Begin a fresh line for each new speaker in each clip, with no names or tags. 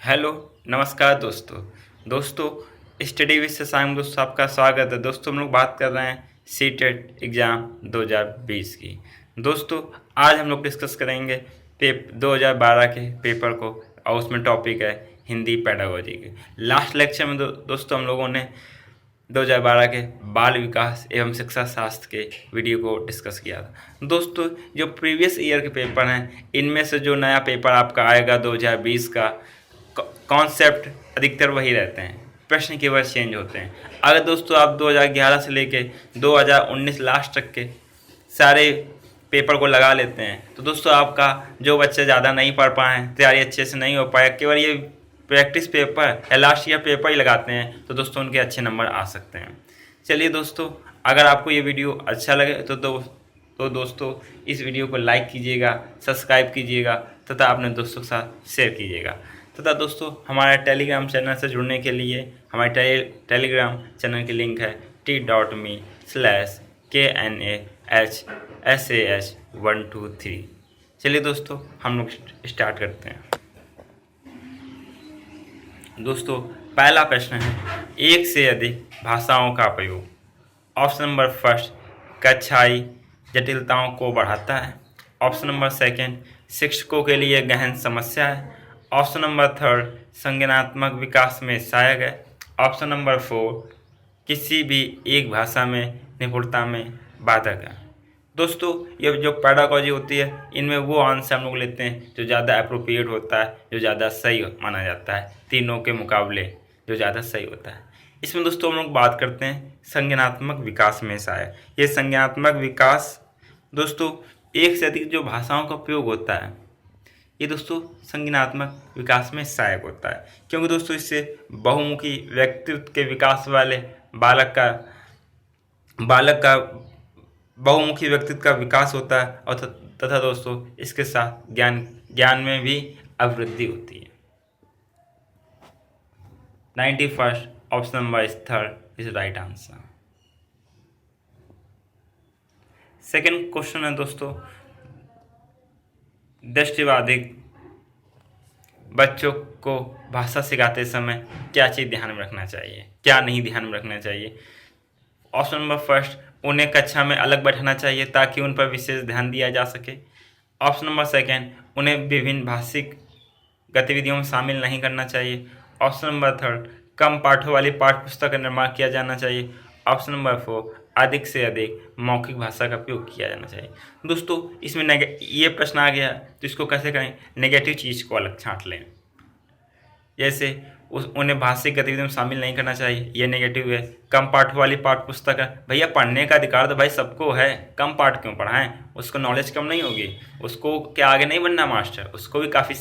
Hello, नमस्कार दोस्तों study with Shashank दोस्तों आपका स्वागत है। दोस्तों हम लोग बात कर रहे हैं सीटेट एग्ज़ाम 2020 की। दोस्तों आज हम लोग डिस्कस करेंगे 2012 के पेपर को और उसमें टॉपिक है हिंदी पेडागोजी के। लास्ट लेक्चर में दोस्तों हम लोगों ने 2012 के बाल विकास एवं शिक्षा शास्त्र के वीडियो को डिस्कस किया था। दोस्तों जो प्रीवियस ईयर के पेपर हैं इनमें से जो नया पेपर आपका आएगा 2020 का कॉन्सेप्ट अधिकतर वही रहते हैं, प्रश्न केवल चेंज होते हैं। अगर दोस्तों आप 2011 से लेके 2019 लास्ट तक के सारे पेपर को लगा लेते हैं तो दोस्तों आपका जो बच्चे ज़्यादा नहीं पढ़ पाए हैं, तैयारी अच्छे से नहीं हो पाए, केवल ये प्रैक्टिस पेपर या लास्ट ईयर पेपर ही लगाते हैं तो दोस्तों उनके अच्छे नंबर आ सकते हैं। चलिए दोस्तों, अगर आपको ये वीडियो अच्छा लगे तो दोस्तों इस वीडियो को लाइक कीजिएगा, सब्सक्राइब कीजिएगा तथा अपने दोस्तों के साथ शेयर कीजिएगा। तथा दोस्तों हमारे टेलीग्राम चैनल से जुड़ने के लिए हमारे टेलीग्राम चैनल की लिंक है t.me/KNAHSAH123। चलिए दोस्तों हम लोग स्टार्ट करते हैं। दोस्तों पहला प्रश्न है, एक से अधिक भाषाओं का प्रयोग। ऑप्शन नंबर फर्स्ट, कक्षाई जटिलताओं को बढ़ाता है। ऑप्शन नंबर सेकंड, शिक्षकों के लिए गहन समस्या है। ऑप्शन नंबर थर्ड, संज्ञानात्मक विकास में सहायक है। ऑप्शन नंबर फोर, किसी भी एक भाषा में निपुणता में बाधक है। दोस्तों ये जो पेडागोजी होती है इनमें वो आंसर हम लोग लेते हैं जो ज़्यादा अप्रोप्रिएट होता है, जो ज़्यादा सही माना जाता है, तीनों के मुकाबले जो ज़्यादा सही होता है। इसमें दोस्तों हम लोग बात करते हैं संज्ञानात्मक विकास में सहायक। ये संज्ञानात्मक विकास दोस्तों एक से अधिक जो भाषाओं का प्रयोग होता है ये दोस्तों संज्ञानात्मक विकास में सहायक होता है, क्योंकि दोस्तों इससे बहुमुखी व्यक्तित्व के विकास वाले बालक का बहुमुखी व्यक्तित्व का विकास होता है और तथा दोस्तों इसके साथ ज्ञान में भी अभिवृद्धि होती है। 91st option number is third is right answer. Second question है दोस्तों, दृष्टिबाधित बच्चों को भाषा सिखाते समय क्या चीज़ ध्यान में रखना चाहिए, क्या नहीं ध्यान में रखना चाहिए। ऑप्शन नंबर फर्स्ट, उन्हें कक्षा में अलग बैठाना चाहिए ताकि उन पर विशेष ध्यान दिया जा सके। ऑप्शन नंबर सेकंड, उन्हें विभिन्न भाषिक गतिविधियों में शामिल नहीं करना चाहिए। ऑप्शन नंबर थर्ड, कम पाठों वाली पाठ्य पुस्तक का निर्माण किया जाना चाहिए। ऑप्शन नंबर फोर, अधिक से अधिक मौखिक भाषा का उपयोग किया जाना चाहिए। दोस्तों इसमें ये प्रश्न आ गया तो इसको कैसे करें, नेगेटिव चीज़ को अलग छांट लें। जैसे उन्हें भाषिक गतिविधि में शामिल नहीं करना चाहिए, ये नेगेटिव है। कम पाठ वाली पाठ्य पुस्तक है, भैया पढ़ने का अधिकार तो भाई सबको है, कम पाठ क्यों पढ़ाएं, उसको नॉलेज कम नहीं होगी, उसको क्या आगे नहीं बनना मास्टर, उसको भी काफ़ी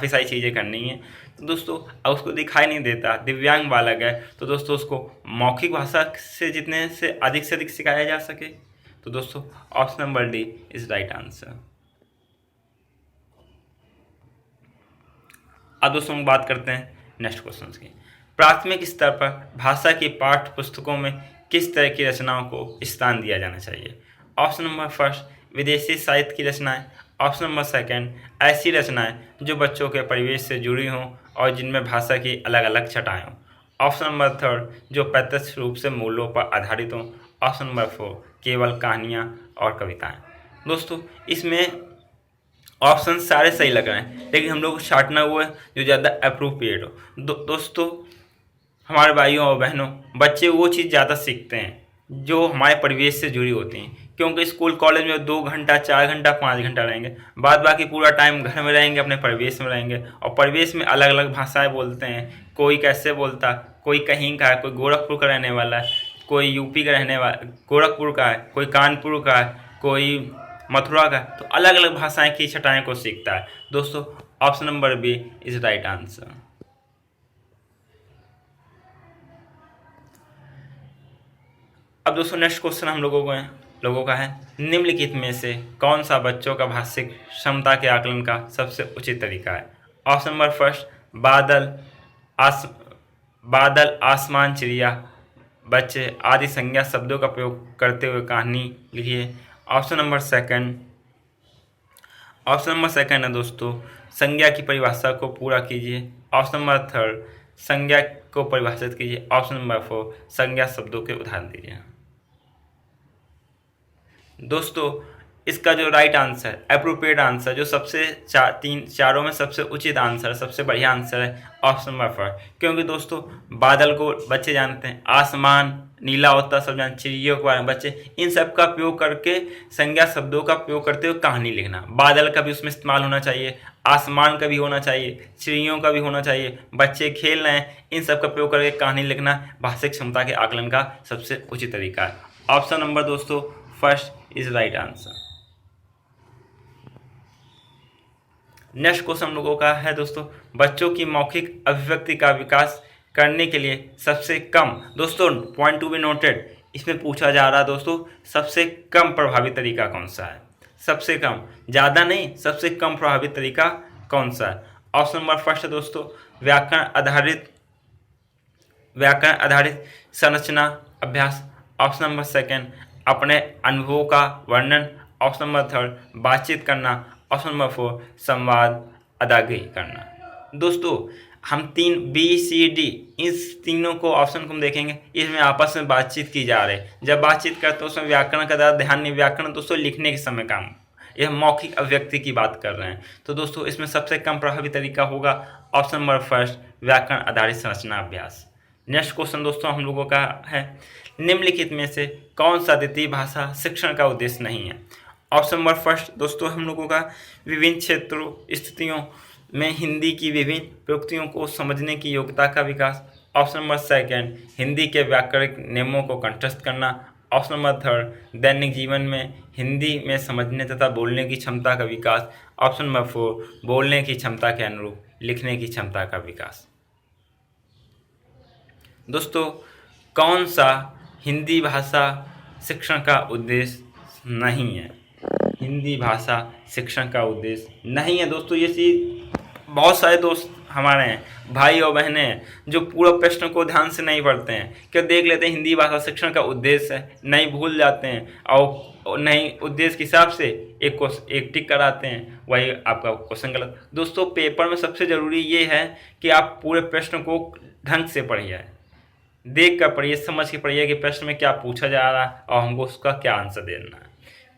सारी चीज़ें करनी है। तो दोस्तों अब उसको दिखाई नहीं देता, दिव्यांग बालक है तो दोस्तों उसको मौखिक भाषा से जितने से अधिक सिखाया जा सके। तो दोस्तों option number D is right answer. अब दोस्तों हम बात करते हैं नेक्स्ट क्वेश्चन की। प्राथमिक स्तर पर भाषा की पाठ्य पुस्तकों में किस तरह की रचनाओं को स्थान दिया जाना चाहिए। ऑप्शन नंबर फर्स्ट, विदेशी साहित्य की रचनाएं। ऑप्शन नंबर सेकंड, ऐसी रचनाएं जो बच्चों के परिवेश से जुड़ी हों और जिनमें भाषा की अलग अलग छटाएं हों। ऑप्शन नंबर थर्ड, जो प्रत्यक्ष रूप से मूल्यों पर आधारित हों। ऑप्शन नंबर फोर, केवल कहानियाँ और कविताएँ। दोस्तों इसमें ऑप्शन सारे सही लग रहे हैं लेकिन हम लोग को छांटना हुआ है जो ज़्यादा अप्रोप्रिएट हो। दोस्तों हमारे भाइयों और बहनों, बच्चे वो चीज़ ज़्यादा सीखते हैं जो हमारे परिवेश से जुड़ी होती हैं, क्योंकि स्कूल कॉलेज में 2 घंटा 4 घंटा 5 घंटा रहेंगे, बाद बाकी पूरा टाइम घर में रहेंगे, अपने परिवेश में रहेंगे और परिवेश में अलग अलग भाषाएँ बोलते हैं। कोई कैसे बोलता, कोई कहीं का है, कोई गोरखपुर का रहने वाला है, कोई यूपी का रहने वाला गोरखपुर का है, कोई कानपुर का है, कोई मथुरा का, तो अलग अलग भाषाएं की छटाएं को सीखता है। दोस्तों option number B is right answer. अब दोस्तों नेक्स्ट क्वेश्चन हम लोगों का है, निम्नलिखित में से कौन सा बच्चों का भाषिक क्षमता के आकलन का सबसे उचित तरीका है। ऑप्शन नंबर फर्स्ट, बादल, आसमान, चिड़िया, बच्चे आदि संज्ञा शब्दों का प्रयोग करते हुए कहानी लिखिए। ऑप्शन नंबर सेकंड है दोस्तों, संज्ञा की परिभाषा को पूरा कीजिए। ऑप्शन नंबर 3 संज्ञा को परिभाषित कीजिए। ऑप्शन नंबर 4 संज्ञा शब्दों के उदाहरण दीजिए। दोस्तों इसका जो राइट आंसर, अप्रोप्रिएट आंसर, जो सबसे चारों में सबसे उचित आंसर, सबसे बढ़िया आंसर है ऑप्शन नंबर 4। क्योंकि दोस्तों बादल को बच्चे जानते हैं, आसमान नीला होता सब जानते, चिड़ियों के बारे में बच्चे, इन सब का प्रयोग करके संज्ञा शब्दों का प्रयोग करते हुए कहानी लिखना। बादल का भी उसमें इस्तेमाल होना चाहिए, आसमान का भी होना चाहिए, चिड़ियों का भी होना चाहिए, बच्चे खेल रहे हैं, इन सब का प्रयोग करके कहानी लिखना भाषिक क्षमता के आकलन का सबसे उचित तरीका है। ऑप्शन नंबर दोस्तों first is right answer. Next question हम लोगों का है दोस्तों, बच्चों की मौखिक अभिव्यक्ति का विकास करने के लिए सबसे कम, दोस्तों पॉइंट टू बी नोटेड, इसमें पूछा जा रहा है दोस्तों सबसे कम प्रभावी तरीका कौन सा है। सबसे कम, ज़्यादा नहीं, सबसे कम प्रभावी तरीका कौन सा है। ऑप्शन नंबर फर्स्ट है दोस्तों व्याकरण आधारित संरचना अभ्यास। ऑप्शन नंबर सेकेंड अपने अनुभवों का वर्णन। ऑप्शन नंबर थर्ड बातचीत करना। ऑप्शन नंबर 4 संवाद अदायगी करना। दोस्तों हम 3 BCD इस तीनों को ऑप्शन को हम देखेंगे, इसमें आपस में बातचीत की जा रही है। जब बातचीत करते हैं उसमें व्याकरण का ज़्यादा ध्यान नहीं, व्याकरण दोस्तों लिखने के समय काम, यह मौखिक अभिव्यक्ति की बात कर रहे हैं। तो दोस्तों इसमें सबसे कम प्रभावी तरीका होगा ऑप्शन नंबर फर्स्ट व्याकरण आधारित संरचना अभ्यास। नेक्स्ट क्वेश्चन दोस्तों हम लोगों का है, निम्नलिखित में से कौन सा द्वितीय भाषा शिक्षण का उद्देश्य नहीं है। ऑप्शन नंबर फर्स्ट दोस्तों हम लोगों का विभिन्न क्षेत्रों स्थितियों में हिंदी की विभिन्न प्रयुक्तियों को समझने की योग्यता का विकास। ऑप्शन नंबर सेकेंड हिंदी के व्याकरणिक नियमों को कंठस्थ करना। ऑप्शन नंबर थर्ड दैनिक जीवन में हिंदी में समझने तथा बोलने की क्षमता का विकास। ऑप्शन नंबर 4 बोलने की क्षमता के अनुरूप लिखने की क्षमता का विकास। दोस्तों कौन सा हिंदी भाषा शिक्षण का उद्देश्य नहीं है। हिंदी भाषा शिक्षण का उद्देश्य नहीं है दोस्तों। ये चीज़ बहुत सारे दोस्त हमारे हैं, भाई और बहनें हैं, जो पूरा प्रश्न को ध्यान से नहीं पढ़ते हैं, क्या देख लेते हैं हिंदी भाषा शिक्षण का उद्देश्य है, नहीं भूल जाते हैं और नहीं उद्देश्य के हिसाब से एक टिक कराते हैं, वही आपका क्वेश्चन गलत। दोस्तों पेपर में सबसे ज़रूरी ये है कि आप पूरे प्रश्न को ढंग से पढ़िए, देख कर पढ़िए, समझ के पढ़िए कि प्रश्न में क्या पूछा जा रहा है और हमको उसका क्या आंसर देना है।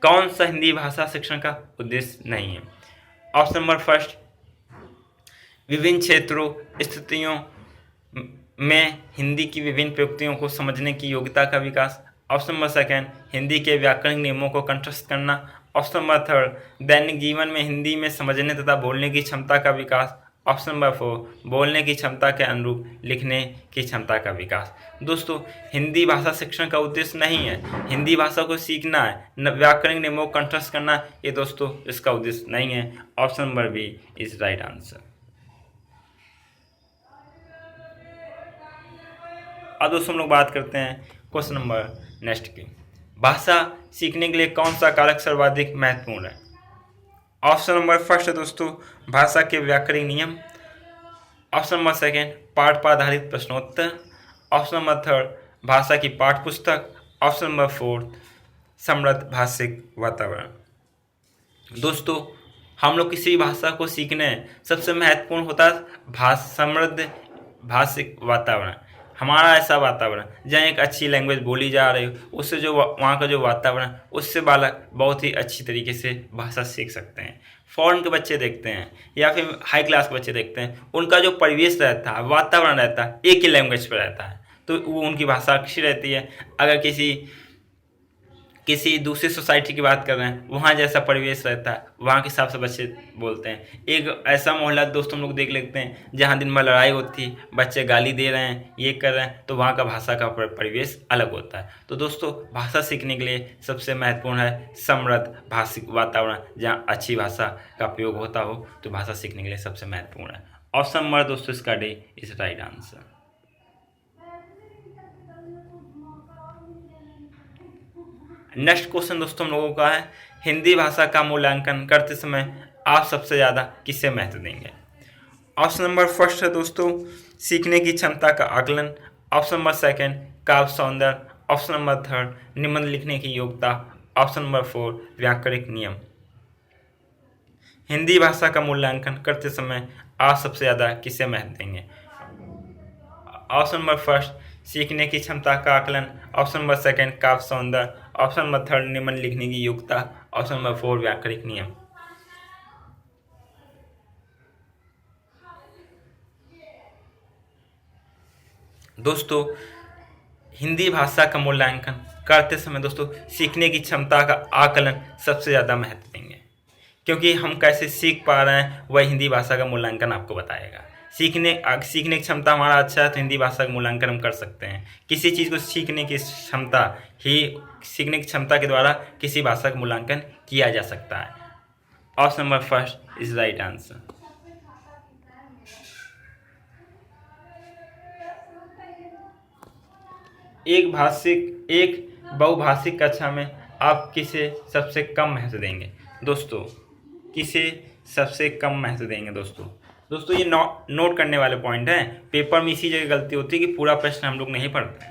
कौन सा हिंदी भाषा शिक्षण का उद्देश्य नहीं है। ऑप्शन नंबर फर्स्ट विभिन्न क्षेत्रों स्थितियों में हिंदी की विभिन्न प्रयुक्तियों को समझने की योग्यता का विकास। ऑप्शन नंबर सेकेंड हिंदी के व्याकरणिक नियमों को कंठस्थ करना। ऑप्शन नंबर थर्ड दैनिक जीवन में हिंदी में समझने तथा बोलने की क्षमता का विकास। ऑप्शन नंबर 4 बोलने की क्षमता के अनुरूप लिखने की क्षमता का विकास। दोस्तों हिंदी भाषा शिक्षण का उद्देश्य नहीं है, हिंदी भाषा को सीखना है, व्याकरणिक नियमों को कंठस्थ करना, ये दोस्तों इसका उद्देश्य नहीं है। Option number B is right answer. अब दोस्तों हम लोग बात करते हैं क्वेश्चन नंबर नेक्स्ट की, भाषा सीखने के लिए कौन सा कारक सर्वाधिक महत्वपूर्ण है। ऑप्शन नंबर फर्स्ट है दोस्तों भाषा के व्याकरणिक नियम। ऑप्शन नंबर सेकेंड पाठ पर आधारित प्रश्नोत्तर। ऑप्शन नंबर थर्ड भाषा की पाठ्य पुस्तक। ऑप्शन नंबर 4 समृद्ध भाषिक वातावरण। दोस्तों हम लोग किसी भाषा को सीखने सबसे महत्वपूर्ण होता है समृद्ध भाषिक वातावरण। हमारा ऐसा वातावरण जहाँ एक अच्छी लैंग्वेज बोली जा रही हो, उससे जो वहाँ का जो वातावरण, उससे बालक बहुत ही अच्छी तरीके से भाषा सीख सकते हैं। फॉरेन के बच्चे देखते हैं या फिर हाई क्लास के बच्चे देखते हैं, उनका जो परिवेश रहता है, वातावरण रहता है, एक ही लैंग्वेज पर रहता है, तो वो उनकी भाषा अच्छी रहती है। अगर किसी दूसरी सोसाइटी की बात कर रहे हैं, वहाँ जैसा परिवेश रहता है, वहाँ के हिसाब से बच्चे बोलते हैं। एक ऐसा मोहल्ला दोस्तों हम लोग देख लेते हैं जहाँ दिन भर लड़ाई होती है, बच्चे गाली दे रहे हैं, ये कर रहे हैं, तो वहाँ का भाषा का परिवेश अलग होता है। तो दोस्तों भाषा सीखने के लिए सबसे महत्वपूर्ण है समृद्ध भाषिक वातावरण, जहाँ अच्छी भाषा का प्रयोग होता हो, तो भाषा सीखने के लिए सबसे महत्वपूर्ण है। ऑप्शन नंबर दोस्तों इसका D is right answer. Next question दोस्तों हम लोगों का है, हिंदी भाषा का मूल्यांकन करते समय आप सबसे ज़्यादा किसे महत्व देंगे। ऑप्शन नंबर फर्स्ट है दोस्तों सीखने की क्षमता का आकलन। ऑप्शन नंबर सेकेंड काव्य सौंदर्य। ऑप्शन नंबर थर्ड निबंध लिखने की योग्यता। ऑप्शन नंबर 4 व्याकरणिक नियम। हिंदी भाषा का मूल्यांकन करते समय आप सबसे ज़्यादा किसे महत्व देंगे? ऑप्शन नंबर फर्स्ट, सीखने की क्षमता का आकलन। ऑप्शन नंबर सेकंड, काव्य सौंदर्य। ऑप्शन नंबर थर्ड, निबंध लिखने की योग्यता। ऑप्शन नंबर फोर, व्याकरणिक नियम। दोस्तों, हिंदी भाषा का मूल्यांकन करते समय दोस्तों सीखने की क्षमता का आकलन सबसे ज़्यादा महत्व देंगे, क्योंकि हम कैसे सीख पा रहे हैं वह हिंदी भाषा का मूल्यांकन आपको बताएगा। सीखने की क्षमता हमारा अच्छा है तो हिंदी भाषा का मूल्यांकन हम कर सकते हैं। किसी चीज़ को सीखने की क्षमता के द्वारा किसी भाषा का मूल्यांकन किया जा सकता है। Option number first is right answer. एक बहुभाषिक कक्षा में आप किसे सबसे कम महत्व देंगे? दोस्तों, किसे सबसे कम महत्व देंगे? दोस्तों ये नोट करने वाले पॉइंट हैं। पेपर में इसी जगह गलती होती है कि पूरा प्रश्न हम लोग नहीं पढ़ते।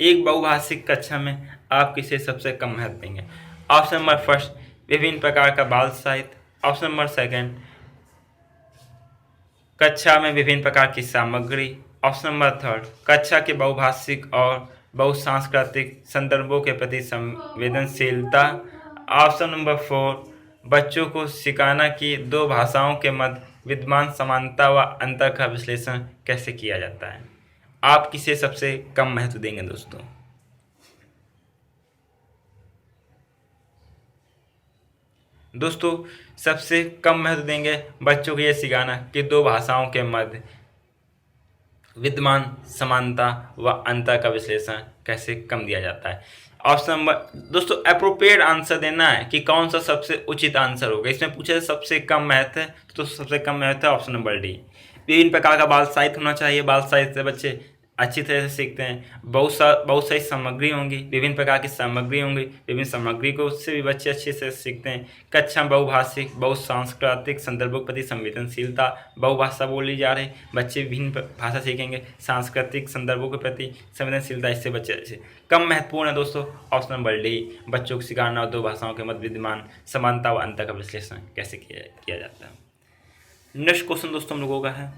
एक बहुभाषिक कक्षा में आप किसे सबसे कम महत्व देंगे? ऑप्शन नंबर फर्स्ट, विभिन्न प्रकार का बाल साहित्य। ऑप्शन नंबर सेकंड, कक्षा में विभिन्न प्रकार की सामग्री। ऑप्शन नंबर थर्ड, कक्षा के बहुभाषिक और बहुसांस्कृतिक संदर्भों के प्रति संवेदनशीलता। ऑप्शन नंबर फोर, बच्चों को सिखाना कि दो भाषाओं के मध्य विद्यमान समानता व अंतर का विश्लेषण कैसे किया जाता है। आप किसे सबसे कम महत्व देंगे? दोस्तों सबसे कम महत्व देंगे बच्चों को यह सिखाना कि दो भाषाओं के मध्य विद्यमान समानता व अंतर का विश्लेषण कैसे कम दिया जाता है। ऑप्शन नंबर दोस्तों अप्रोप्रिएट आंसर देना है कि कौन सा सबसे उचित आंसर होगा। इसमें पूछा सबसे कम महत्व है तो सबसे कम महत्व है ऑप्शन नंबर डी। विभिन्न प्रकार का बाल साहित्य होना चाहिए। बाल साहित्य से बच्चे अच्छी तरह से सीखते हैं। बहुत सारी सामग्री होंगी, विभिन्न प्रकार की सामग्री होंगी, विभिन्न सामग्री को उससे भी बच्चे अच्छे से सीखते हैं। कक्षा बहुभाषिक बहुसांस्कृतिक संदर्भों के प्रति संवेदनशीलता, बहुभाषा बोली जा रही, बच्चे विभिन्न भाषा सीखेंगे। सांस्कृतिक संदर्भों के प्रति संवेदनशीलता, इससे बच्चे अच्छे कम महत्वपूर्ण है। दोस्तों ऑप्शन नंबर डी, बच्चों को सिखाना और दो भाषाओं के मध्य विद्यमान समानता व अंतर का विश्लेषण कैसे किया जाता है। नेक्स्ट क्वेश्चन दोस्तों हम लोगों का है,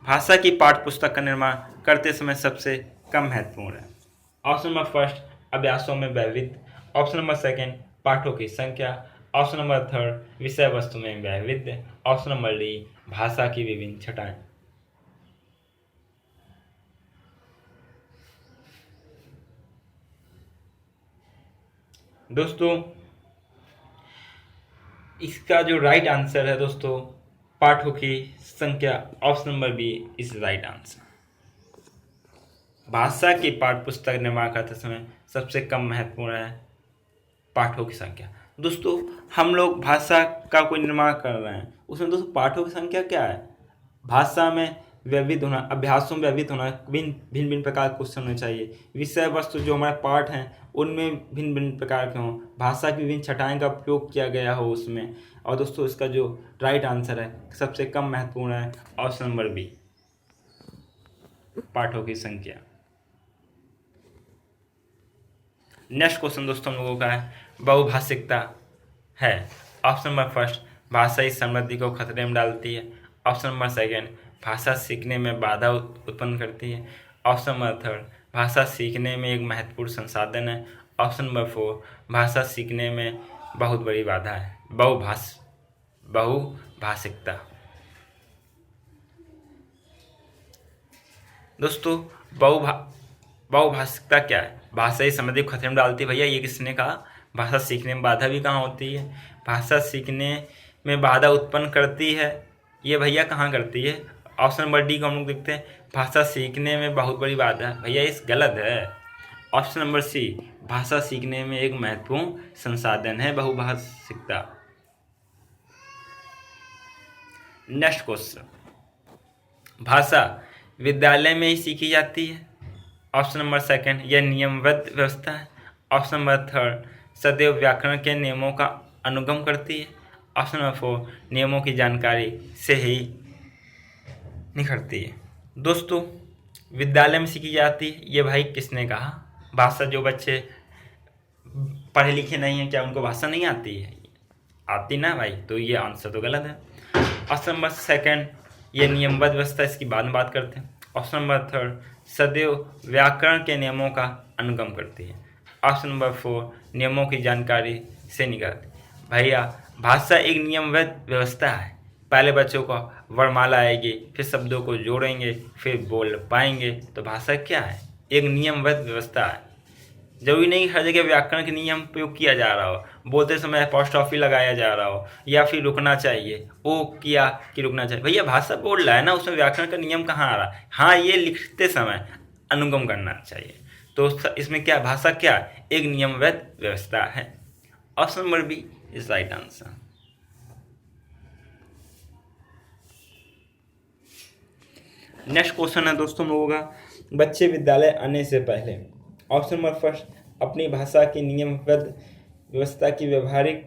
भाषा की पाठ्य पुस्तक का निर्माण करते समय सबसे कम महत्वपूर्ण है। ऑप्शन नंबर फर्स्ट, अभ्यासों में वैविध्य। ऑप्शन नंबर सेकंड, पाठों की संख्या। ऑप्शन नंबर थर्ड, विषय वस्तु में वैविध्य। ऑप्शन नंबर डी, भाषा की विभिन्न छटाएं। दोस्तों इसका जो राइट आंसर है दोस्तों, पाठों की संख्या। Option number B is right answer. भाषा की पाठ्य पुस्तक निर्माण करते समय सबसे कम महत्वपूर्ण है पाठों की संख्या। दोस्तों हम लोग भाषा का कोई निर्माण कर रहे हैं, उसमें दोस्तों पाठों की संख्या क्या है? भाषा में वैविध्य होना, अभ्यासों में वैविध्य होना, भिन्न भिन्न प्रकार के क्वेश्चन होने चाहिए। विषय वस्तु जो हमारे पाठ हैं उनमें भिन्न भिन्न प्रकार के हों, भाषा की विभिन्न छटाएं का उपयोग किया गया हो उसमें। और दोस्तों इसका जो राइट आंसर है सबसे कम महत्वपूर्ण है ऑप्शन नंबर बी, पाठों की संख्या। नेक्स्ट क्वेश्चन दोस्तों हम लोगों का है, बहुभाषिकता है। ऑप्शन नंबर फर्स्ट, भाषाई समृद्धि को खतरे में डालती है। ऑप्शन नंबर सेकंड, भाषा सीखने में बाधा उत्पन्न करती है। ऑप्शन नंबर थर्ड, भाषा सीखने में एक महत्वपूर्ण संसाधन है। ऑप्शन नंबर फोर, भाषा सीखने में बहुत बड़ी बाधा है। बहुभाषिकता। दोस्तों बहुभाषिकता क्या है? भाषा ही समृद्धि को खतरे में डालती है। भैया ये किसने कहा? भाषा सीखने में बाधा भी कहाँ होती है? भाषा सीखने में बाधा उत्पन्न करती है, ये भैया कहाँ करती है? ऑप्शन नंबर डी को हम लोग देखते हैं, भाषा सीखने में बहुत बड़ी बाधा है। भैया इस गलत है। ऑप्शन नंबर सी, भाषा सीखने में एक महत्वपूर्ण संसाधन है बहुभाषिकता। नेक्स्ट क्वेश्चन, भाषा विद्यालय में ही सीखी जाती है। ऑप्शन नंबर सेकंड, यह नियमबद्ध व्यवस्था है। ऑप्शन नंबर थर्ड, सदैव व्याकरण के नियमों का अनुगम करती है। ऑप्शन नंबर फोर, नियमों की जानकारी से ही निखरती है। दोस्तों विद्यालय में सीखी जाती है, ये भाई किसने कहा? भाषा जो बच्चे पढ़े लिखे नहीं हैं क्या उनको भाषा नहीं आती है? आती ना भाई, तो ये आंसर तो गलत है। ऑप्शन नंबर सेकंड, ये नियमबद्ध व्यवस्था, इसकी बाद में बात करते हैं। ऑप्शन नंबर थर्ड, सदैव व्याकरण के नियमों का अनुगम करती है। ऑप्शन नंबर फोर, नियमों की जानकारी से निकालती है। भैया भाषा एक नियमबद्ध व्यवस्था है। पहले बच्चों को वर्णमाला आएगी, फिर शब्दों को जोड़ेंगे, फिर बोल पाएंगे। तो भाषा क्या है? एक नियमबद्ध व्यवस्था है। जरूरी नहीं हर जगह व्याकरण के नियम प्रयोग किया जा रहा हो, बोलते समय अपॉस्ट्रॉफी लगाया जा रहा हो, या फिर रुकना चाहिए, ओ किया कि रुकना चाहिए। भैया भाषा बोल रहा है ना, उसमें व्याकरण का नियम कहाँ आ रहा है? हाँ, ये लिखते समय अनुगम करना चाहिए। तो इसमें क्या, भाषा क्या, एक नियमबद्ध व्यवस्था है। Option number B is right answer. Next question है दोस्तों हम लोगों का, बच्चे विद्यालय आने से पहले। ऑप्शन नंबर फर्स्ट, अपनी भाषा की नियमबद्ध व्यवस्था की व्यवहारिक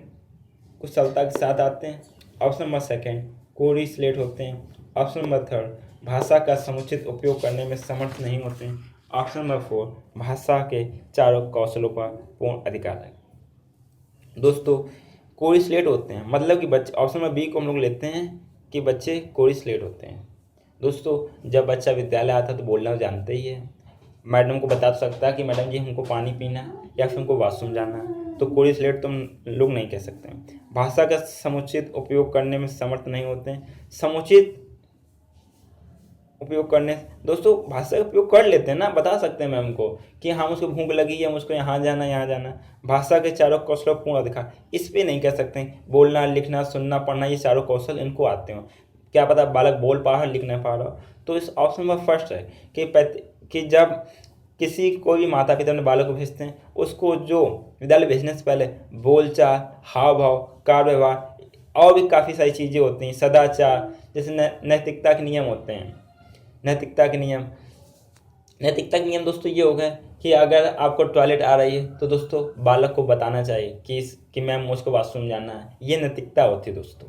कुशलता के साथ आते हैं। ऑप्शन नंबर सेकंड, कोरी स्लेट होते हैं। ऑप्शन नंबर थर्ड, भाषा का समुचित उपयोग करने में समर्थ नहीं होते हैं। ऑप्शन नंबर फोर, भाषा के चारों कौशलों का पूर्ण अधिकार है। दोस्तों कोरी स्लेट होते हैं, मतलब कि बच्चे, ऑप्शन नंबर बी को हम लोग लेते हैं कि बच्चे कोरी स्लेट होते हैं। दोस्तों जब बच्चा विद्यालय आता है तो बोलना जानते ही है, मैडम को बता सकता है कि मैडम जी हमको पानी पीना है या फिर हमको वॉशरूम जाना है। तो कोरी स्लेट तुम लोग नहीं कह सकते। भाषा का समुचित उपयोग करने में समर्थ नहीं होते हैं। समुचित उपयोग करने, दोस्तों भाषा का उपयोग कर लेते हैं ना, बता सकते हैं मैम को कि हाँ मुझको भूख लगी है, मुझको यहाँ जाना यहाँ जाना। भाषा के चारों कौशलों पूर्ण अधिकार, इस पर नहीं कह सकते बोलना लिखना सुनना पढ़ना, ये चारों कौशल इनको आते हो। क्या पता बालक बोल पा रहा लिख नहीं पा रहा। तो इस ऑप्शन नंबर फर्स्ट है कि जब किसी कोई माता पिता अपने बालक को भेजते हैं, उसको जो विद्यालय भेजने से पहले बोलचाल, हाव भाव, कार्य व्यवहार और भी काफ़ी सारी चीज़ें होती हैं, सदाचार, जैसे नैतिकता के नियम होते हैं। नैतिकता के नियम दोस्तों ये हो गए कि अगर आपको टॉयलेट आ रही है तो दोस्तों बालक को बताना चाहिए कि मैम मुझको वॉशरूम जाना है। ये नैतिकता होती है दोस्तों।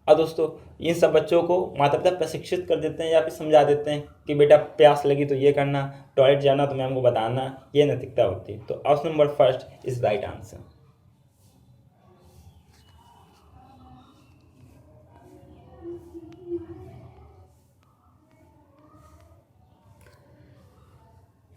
और दोस्तों इन सब बच्चों को माता पिता प्रशिक्षित कर देते हैं या फिर समझा देते हैं कि बेटा प्यास लगी तो ये करना, टॉयलेट जाना तो मैम को बताना, ये नैतिकता होती है। तो option number first is right answer.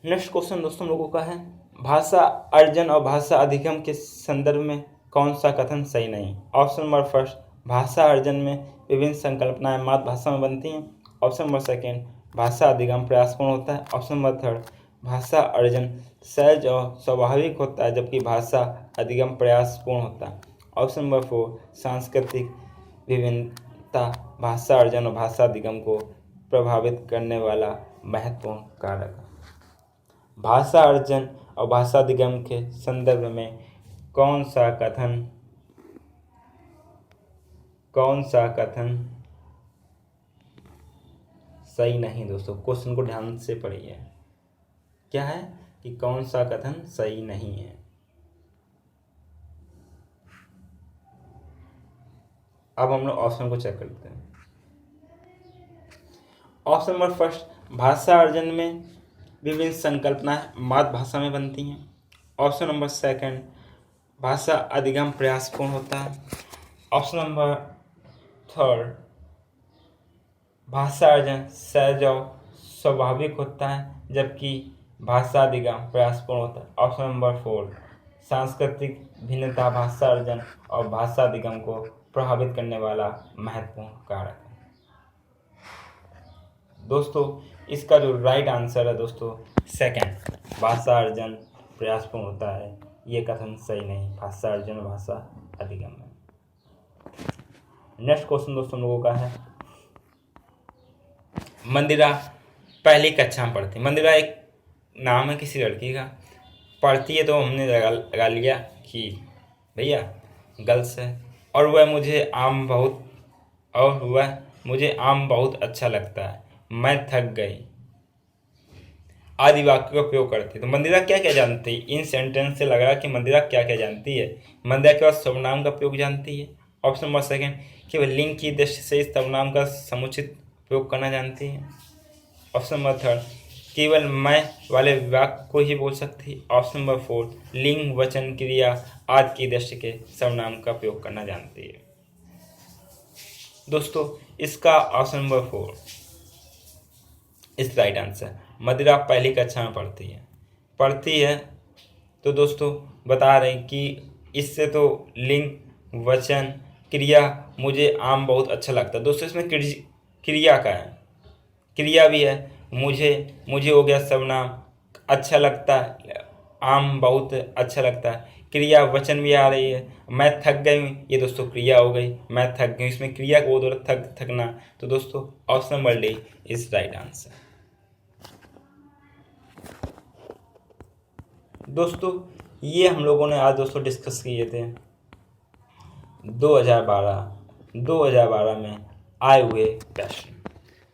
Next question दोस्तों लोगों का है, भाषा अर्जन और भाषा अधिगम के संदर्भ में कौन सा कथन सही नहीं? ऑप्शन नंबर फर्स्ट, भाषा अर्जन में विभिन्न संकल्पनाएं मातृभाषा में बनती हैं। ऑप्शन नंबर सेकेंड, भाषा अधिगम प्रयासपूर्ण होता है। ऑप्शन नंबर थर्ड, भाषा अर्जन सहज और स्वाभाविक होता है जबकि भाषा अधिगम प्रयासपूर्ण होता है। ऑप्शन नंबर फोर, सांस्कृतिक विभिन्नता भाषा अर्जन और भाषा अधिगम को प्रभावित करने वाला महत्वपूर्ण कारक है। भाषा अर्जन और भाषा अधिगम के संदर्भ में कौन सा कथन सही नहीं? दोस्तों क्वेश्चन को ध्यान से पढ़िए, क्या है कि कौन सा कथन सही नहीं है। अब हम लोग ऑप्शन को चेक करते हैं। ऑप्शन नंबर फर्स्ट, भाषा अर्जन में विभिन्न संकल्पनाएं मातृभाषा में बनती हैं। ऑप्शन नंबर सेकंड, भाषा अधिगम प्रयासपूर्ण होता है। ऑप्शन नंबर थर्ड, भाषा अर्जन सहज और स्वाभाविक होता है जबकि भाषा अधिगम प्रयासपूर्ण होता है। ऑप्शन नंबर फोर, सांस्कृतिक भिन्नता भाषा अर्जन और भाषा अधिगम को प्रभावित करने वाला महत्वपूर्ण कारक है। दोस्तों इसका जो राइट आंसर है दोस्तों सेकंड, भाषा अर्जन प्रयासपूर्ण होता है, ये कथन सही नहीं भाषा अर्जन और भाषा अधिगम में। नेक्स्ट क्वेश्चन दोस्तों लोगों का है, मंदिरा पहली कक्षा में पढ़ती। मंदिरा एक नाम है किसी लड़की का, पढ़ती है तो हमने लगा लिया कि भैया गर्ल्स है। और वह मुझे आम बहुत अच्छा लगता है, मैं थक गई आदि वाक्य का उपयोग करती है। तो मंदिरा क्या क्या जानती है? इन सेंटेंस से लग रहा है कि मंदिरा क्या क्या जानती है। मंदिरा के बाद सर्वनाम का उपयोग जानती है। ऑप्शन नंबर सेकंड, केवल लिंग की दृष्टि से इस सर्वनाम का समुचित उपयोग करना जानती है। ऑप्शन नंबर थर्ड, केवल मैं वाले वाक्य को ही बोल सकती है। ऑप्शन नंबर फोर, लिंग वचन क्रिया आज की दृष्टि के सर्वनाम का प्रयोग करना जानती है। दोस्तों इसका ऑप्शन नंबर 4 इस राइट आंसर। मदिरा पहली कक्षा में पढ़ती है तो दोस्तों बता रहे हैं कि इससे तो लिंग वचन क्रिया मुझे आम बहुत अच्छा लगता है। दोस्तों इसमें क्रिया का है, क्रिया भी है। मुझे हो गया सर्वनाम, अच्छा लगता है, आम बहुत अच्छा लगता है। क्रिया वचन भी आ रही है, मैं थक गई हूँ, ये दोस्तों क्रिया हो गई, मैं थक गई। इसमें क्रिया को बोल थकना। तो दोस्तों option number D is right answer. दोस्तों ये हम लोगों ने आज दोस्तों डिस्कस किए थे 2012 में आए हुए प्रश्न,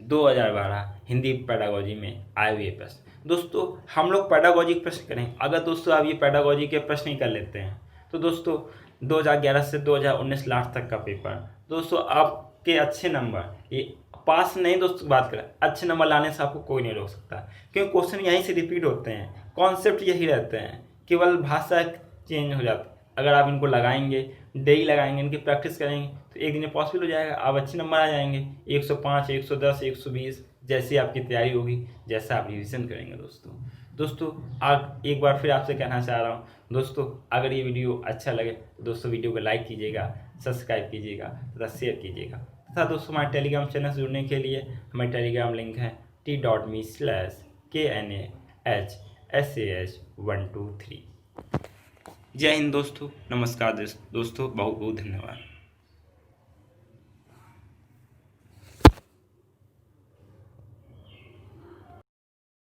2012 हिंदी पेडागोजी में आए हुए प्रश्न। दोस्तों हम लोग पेडागोजी के प्रश्न करें। अगर दोस्तों आप ये पेडागोजी के प्रश्न ही कर लेते हैं तो दोस्तों 2011 से 2019 लास्ट तक का पेपर दोस्तों आपके अच्छे नंबर, ये पास नहीं दोस्तों बात करें, अच्छे नंबर लाने से आपको कोई नहीं रोक सकता, क्योंकि क्वेश्चन यहीं से रिपीट होते हैं, कॉन्सेप्ट यही रहते हैं, केवल भाषा चेंज हो जाती है। अगर आप इनको लगाएंगे, डेली लगाएंगे, इनकी प्रैक्टिस करेंगे तो एक दिन में पॉसिबल हो जाएगा, आप अच्छे नंबर आ जाएंगे 105, 110, 120, जैसी आपकी तैयारी होगी, जैसा आप रिविज़न करेंगे। दोस्तों आज एक बार फिर आपसे कहना चाह रहा हूँ दोस्तों, अगर ये वीडियो अच्छा लगे तो दोस्तों वीडियो को लाइक कीजिएगा, सब्सक्राइब कीजिएगा तथा शेयर कीजिएगा। तथा दोस्तों हमारे टेलीग्राम चैनल से जुड़ने के लिए हमारे टेलीग्राम लिंक है t.me/KNAHSAH123। जय हिंद दोस्तों, नमस्कार दोस्तों, बहुत बहुत धन्यवाद।